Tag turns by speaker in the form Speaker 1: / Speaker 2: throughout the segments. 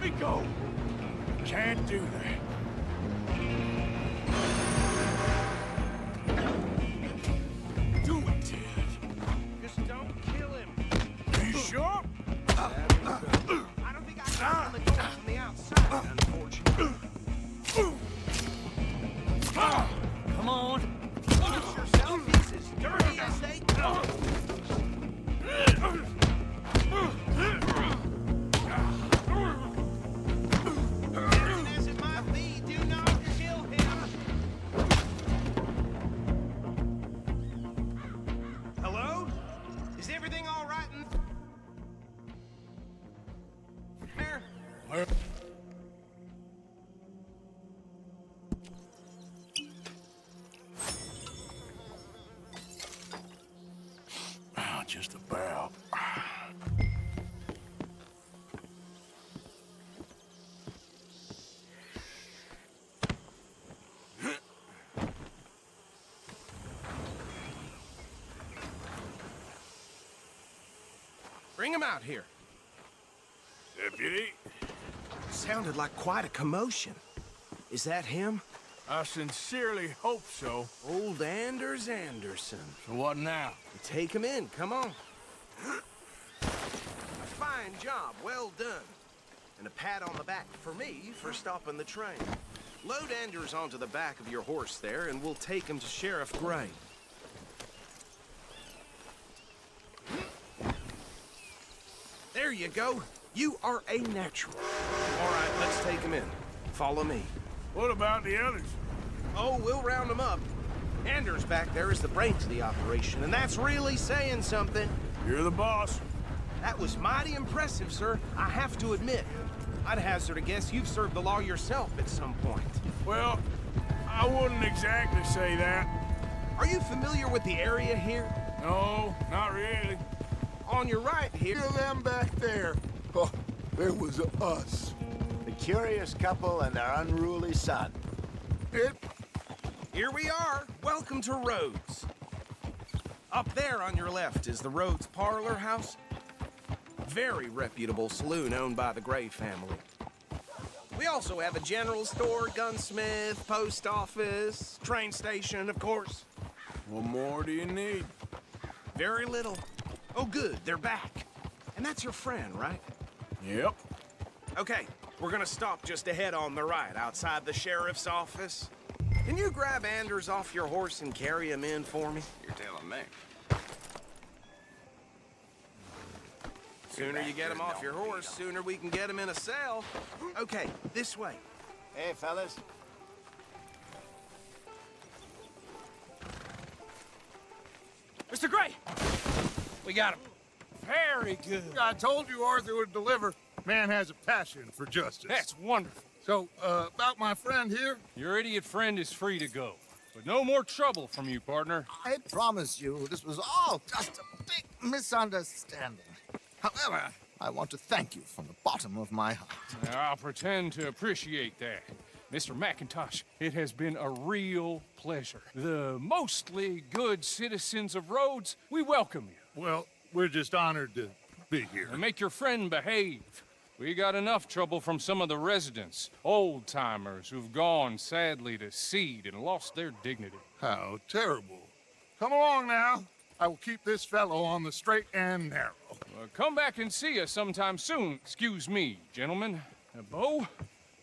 Speaker 1: me go! Can't do that. Do it, Ted.
Speaker 2: Just don't kill him.
Speaker 1: You sure?
Speaker 2: I don't think I can open the door from the outside, unfortunately.
Speaker 1: Come on.
Speaker 2: Fix yourself. He's as dirty as they come. Dirty as it might be, do not kill him. Hello? Is everything all right in there?
Speaker 1: Just about.
Speaker 2: Bring him out here.
Speaker 1: Deputy,
Speaker 2: Sounded like quite a commotion. Is that him?
Speaker 1: I sincerely hope so.
Speaker 2: Old Anders Anderson.
Speaker 1: So what now?
Speaker 2: Take him in, come on. A fine job, well done. And a pat on the back for me for stopping the train. Load Anders onto the back of your horse there, and we'll take him to Sheriff Gray. There you go. You are a natural. All right, let's take him in. Follow me.
Speaker 1: What about the others?
Speaker 2: Oh, we'll round them up. Anders back there is the brains of the operation, and that's really saying something.
Speaker 1: You're the boss.
Speaker 2: That was mighty impressive, sir. I have to admit. I'd hazard a guess you've served the law yourself at some point.
Speaker 1: Well, I wouldn't exactly say that.
Speaker 2: Are you familiar with the area here?
Speaker 1: No, not really.
Speaker 2: On your right here.
Speaker 3: Look at them back there. Oh, there was us.
Speaker 4: The curious couple and their unruly son.
Speaker 2: Here we are. Welcome to Rhodes. Up there on your left is the Rhodes Parlor House. Very reputable saloon owned by the Gray family. We also have a general store, gunsmith, post office, train station, of course.
Speaker 1: What more do you need?
Speaker 2: Very little. Oh, good, they're back. And that's your friend, right?
Speaker 1: Yep.
Speaker 2: Okay, we're gonna stop just ahead on the right, outside the sheriff's office. Can you grab Anders off your horse and carry him in for me?
Speaker 5: You're telling me.
Speaker 2: Sooner you get him off your horse, sooner we can get him in a cell. Okay, this way.
Speaker 4: Hey, fellas.
Speaker 6: Mr. Gray! We got him. Very good.
Speaker 3: I told you Arthur would deliver. Man has a passion for justice.
Speaker 6: That's wonderful.
Speaker 3: So, about my friend here,
Speaker 6: Your idiot friend is free to go. But no more trouble from you, partner.
Speaker 7: I promise you, this was all just a big misunderstanding. However, I want to thank you from the bottom of my heart.
Speaker 6: Now, I'll pretend to appreciate that. Mr. McIntosh, it has been a real pleasure. The mostly good citizens of Rhodes, we welcome you.
Speaker 3: well, we're just honored to be here.
Speaker 6: And make your friend behave. We got enough trouble from some of the residents, old-timers who've gone, sadly, to seed and lost their dignity.
Speaker 3: How terrible. Come along now. I will keep this fellow on the straight and narrow.
Speaker 6: Come back and see us sometime soon. Excuse me, gentlemen. Bo,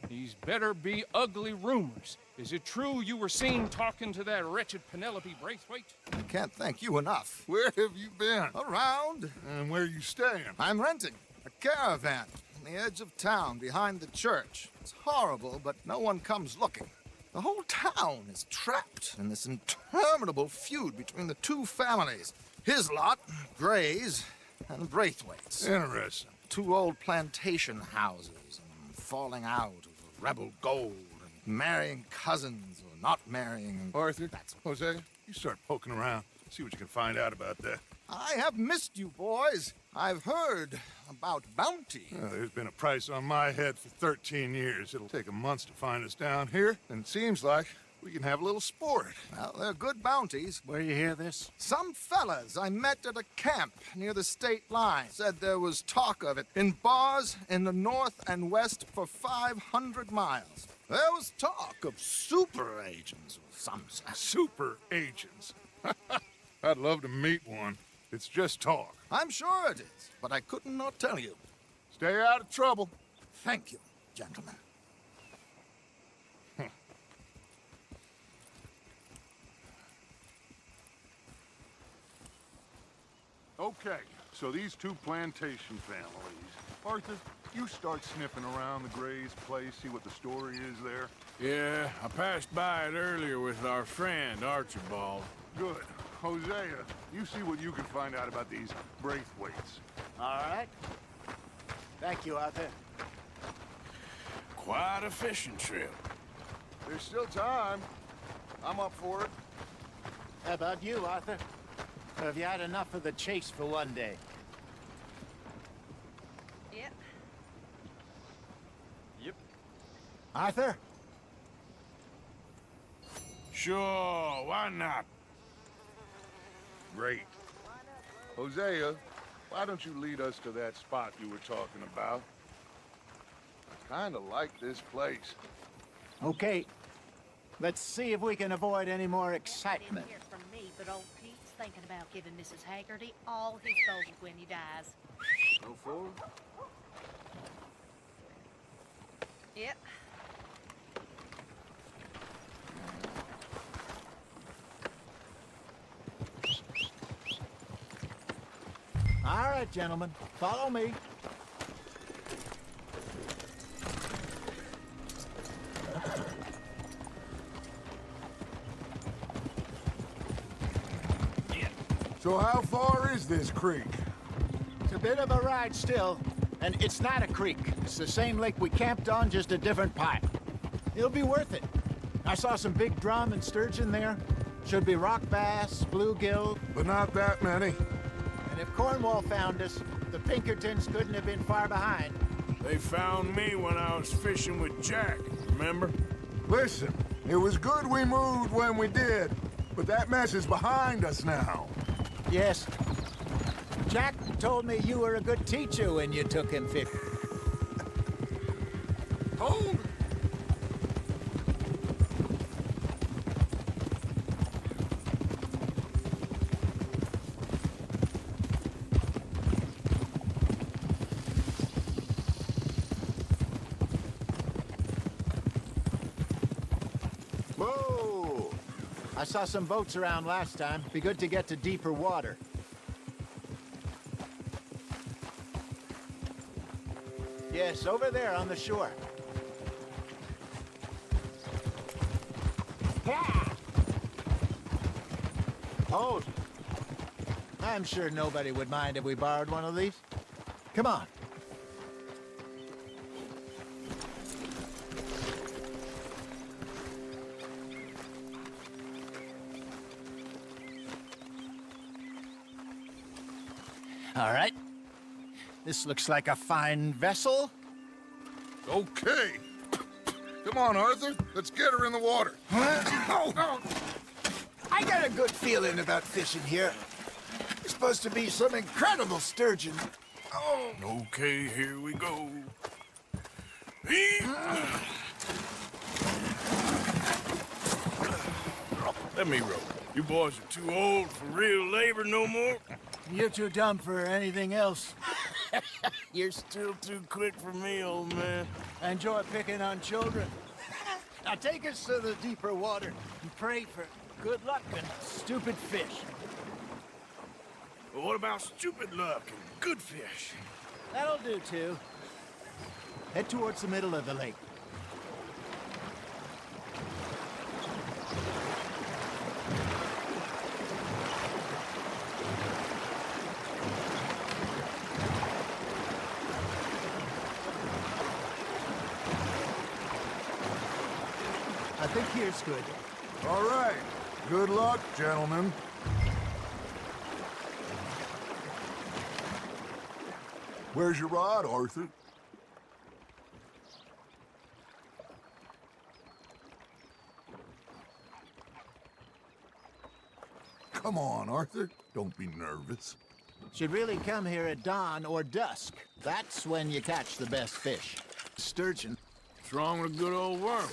Speaker 6: these better be ugly rumors. Is it true you were seen talking to that wretched Penelope Braithwaite?
Speaker 7: I can't thank you enough.
Speaker 3: Where have you been?
Speaker 7: Around,
Speaker 3: And where you staying?
Speaker 7: I'm renting a caravan on the edge of town behind the church. It's horrible, but no one comes looking. The whole town is trapped in this interminable feud between the two families. His lot, Gray's, and Braithwaite's.
Speaker 3: Interesting.
Speaker 7: Two old plantation houses, and falling out over rebel gold, and marrying cousins or not marrying.
Speaker 3: Arthur,
Speaker 7: That's
Speaker 3: Jose, you start poking around. See what you can find out about that.
Speaker 7: I have missed you, boys. I've heard about bounty.
Speaker 3: There's been a price on my head for 13 years. It'll take a month to find us down here, and it seems like We can have a little sport.
Speaker 7: Well, they're good bounties.
Speaker 5: Where you hear this?
Speaker 7: Some fellas I met at a camp near the state line said there was talk of it in bars in the north and west for 500 miles. There was talk of super agents, some said.
Speaker 3: Super agents. I'd love to meet one. It's just talk.
Speaker 7: I'm sure it is, but I couldn't not tell you.
Speaker 3: Stay out of trouble.
Speaker 7: Thank you, gentlemen.
Speaker 3: Okay, so these two plantation families. Arthur, you start sniffing around the Gray's place, see what the story is there.
Speaker 1: Yeah, I passed by it earlier with our friend, Archibald.
Speaker 3: Good. Hosea, you see what you can find out about these Braithwaites.
Speaker 4: All right. Thank you, Arthur.
Speaker 1: Quite a fishing trip.
Speaker 3: There's still time. I'm up for it.
Speaker 4: How about you, Arthur? Or have you had enough of the chase for one day?
Speaker 8: Yep.
Speaker 4: Yep. Arthur?
Speaker 1: Sure, why not?
Speaker 3: Great. Hosea, why don't you lead us to that spot you were talking about? I kinda like this place.
Speaker 4: Okay. Let's see if we can avoid any more excitement.
Speaker 8: Didn't hear from me, but old Pete's thinking about giving Mrs. Haggerty all his gold when he dies.
Speaker 3: No forward?
Speaker 8: Yep.
Speaker 4: All right, gentlemen. Follow me.
Speaker 3: So how far is this creek?
Speaker 4: It's a bit of a ride still, and it's not a creek. It's the same lake we camped on, just a different pipe. It'll be worth it. I saw some big drum and sturgeon there. Should be rock bass, bluegill.
Speaker 3: But not that many.
Speaker 4: And if Cornwall found us, the Pinkertons couldn't have been far behind.
Speaker 1: They found me when I was fishing with Jack, remember?
Speaker 3: Listen, it was good we moved when we did, but that mess is behind us now.
Speaker 4: Yes. Jack told me you were a good teacher when you took him fishing.
Speaker 3: Hold!
Speaker 4: Whoa! I saw some boats around last time. Be good to get to deeper water. Yes, over there on the shore. Hold. I'm sure nobody would mind if we borrowed one of these. Come on. All right. This looks like a fine vessel.
Speaker 3: Okay. Come on, Arthur. Let's get her in the water.
Speaker 7: I got a good feeling about fishing here. There's supposed to be some incredible sturgeon. Oh,
Speaker 1: Okay, here we go. Eat. Let me row. You boys are too old for real labor no more.
Speaker 5: You're too dumb for anything else.
Speaker 1: You're still too quick for me, old man.
Speaker 5: I enjoy picking on children.
Speaker 4: Now take us to the deeper water and pray for good luck and stupid fish.
Speaker 1: But what about stupid luck and good fish?
Speaker 4: That'll do, too. Head towards the middle of the lake. I think here's good.
Speaker 3: All right. Good luck, gentlemen. Where's your rod, Arthur? Come on, Arthur. Don't be nervous.
Speaker 4: Should really come here at dawn or dusk. That's when you catch the best fish. Sturgeon.
Speaker 1: What's wrong with a good old worm?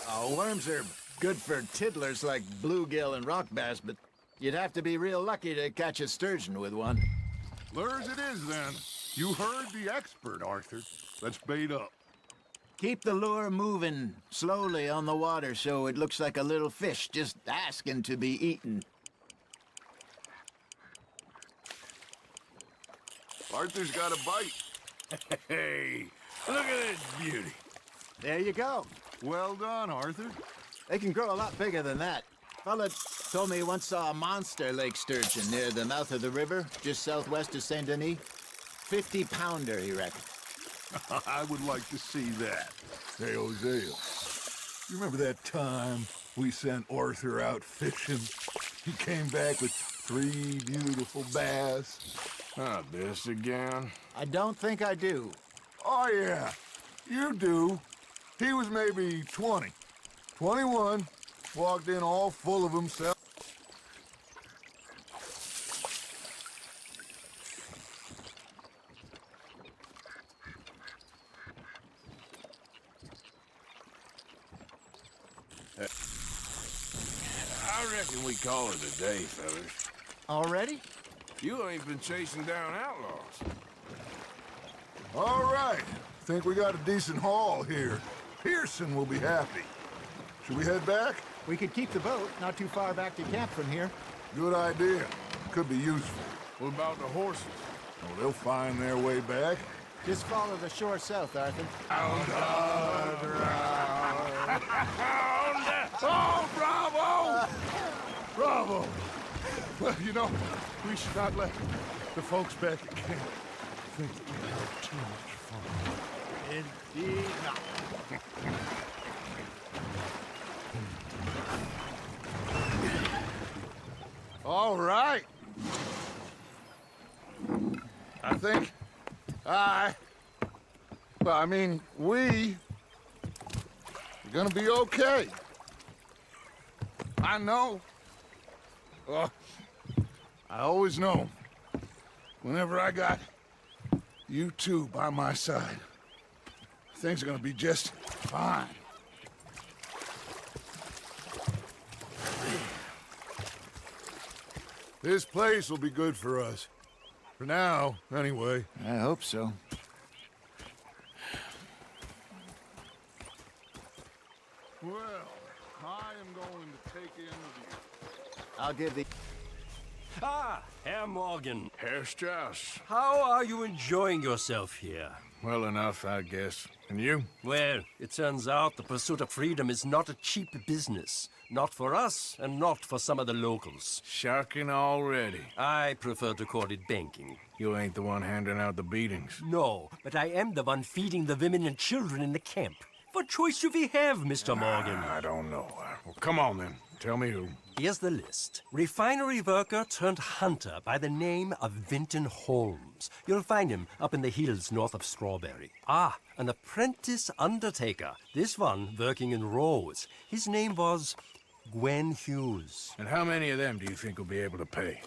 Speaker 4: Oh, worms are good for tiddlers like bluegill and rock bass, but you'd have to be real lucky to catch a sturgeon with one.
Speaker 3: Lures it is, then. You heard the expert, Arthur. Let's bait up.
Speaker 4: Keep the lure moving slowly on the water so it looks like a little fish just asking to be eaten.
Speaker 3: Arthur's got a bite.
Speaker 1: Hey, look at this beauty.
Speaker 4: There you go.
Speaker 3: Well done, Arthur.
Speaker 4: They can grow a lot bigger than that. Fella told me he once saw a monster lake sturgeon near the mouth of the river, just southwest of Saint Denis. 50-pounder, he reckoned.
Speaker 3: I would like to see that. Hey, Hosea, you remember that time we sent Arthur out fishing? He came back with 3 beautiful bass.
Speaker 1: Not this again.
Speaker 4: I don't think I do.
Speaker 3: Oh, yeah, you do. He was maybe 20, 21, walked in all full of himself.
Speaker 1: I reckon we call it a day, fellas.
Speaker 4: Already?
Speaker 1: You ain't been chasing down outlaws.
Speaker 3: All right, think we got a decent haul here. Pearson will be happy. Should we head back?
Speaker 4: We could keep the boat not too far back to camp from here.
Speaker 3: Good idea. Could be useful.
Speaker 1: What about the horses?
Speaker 3: Well, they'll find their way back.
Speaker 4: Just follow the shore south, Arthur.
Speaker 3: Oh, bravo! Bravo! Well, you know, we should not let the folks back at camp think that we had too much fun.
Speaker 4: Indeed not.
Speaker 3: All right. I think we're gonna be okay. I know. I always know. Whenever I got you two by my side, things are gonna be just fine. This place will be good for us. For now, anyway.
Speaker 4: I hope so.
Speaker 3: Well, I am going to take in the view.
Speaker 4: I'll give the...
Speaker 9: Ah, Herr Morgan.
Speaker 1: Herr Strauss.
Speaker 9: How are you enjoying yourself here?
Speaker 1: Well enough, I guess. And you?
Speaker 9: Well, it turns out the pursuit of freedom is not a cheap business. Not for us, and not for some of the locals.
Speaker 1: Sharking already.
Speaker 9: I prefer to call it banking.
Speaker 1: You ain't the one handing out the beatings.
Speaker 9: No, but I am the one feeding the women and children in the camp. What choice do we have, Mr. Morgan?
Speaker 1: I don't know. Well, come on then. Tell me who.
Speaker 9: Here's the list. Refinery worker turned hunter by the name of Vinton Holmes. You'll find him up in the hills north of Strawberry. Ah, an apprentice undertaker. This one working in Rose. His name was Gwen Hughes.
Speaker 1: And how many of them do you think will be able to pay?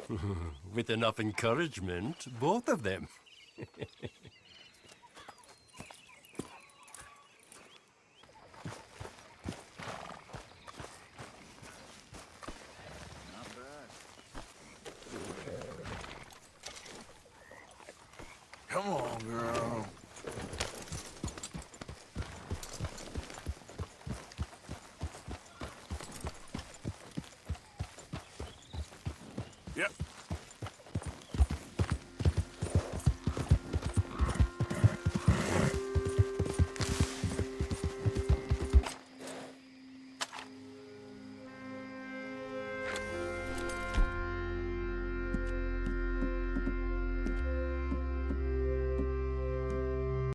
Speaker 9: With enough encouragement, both of them.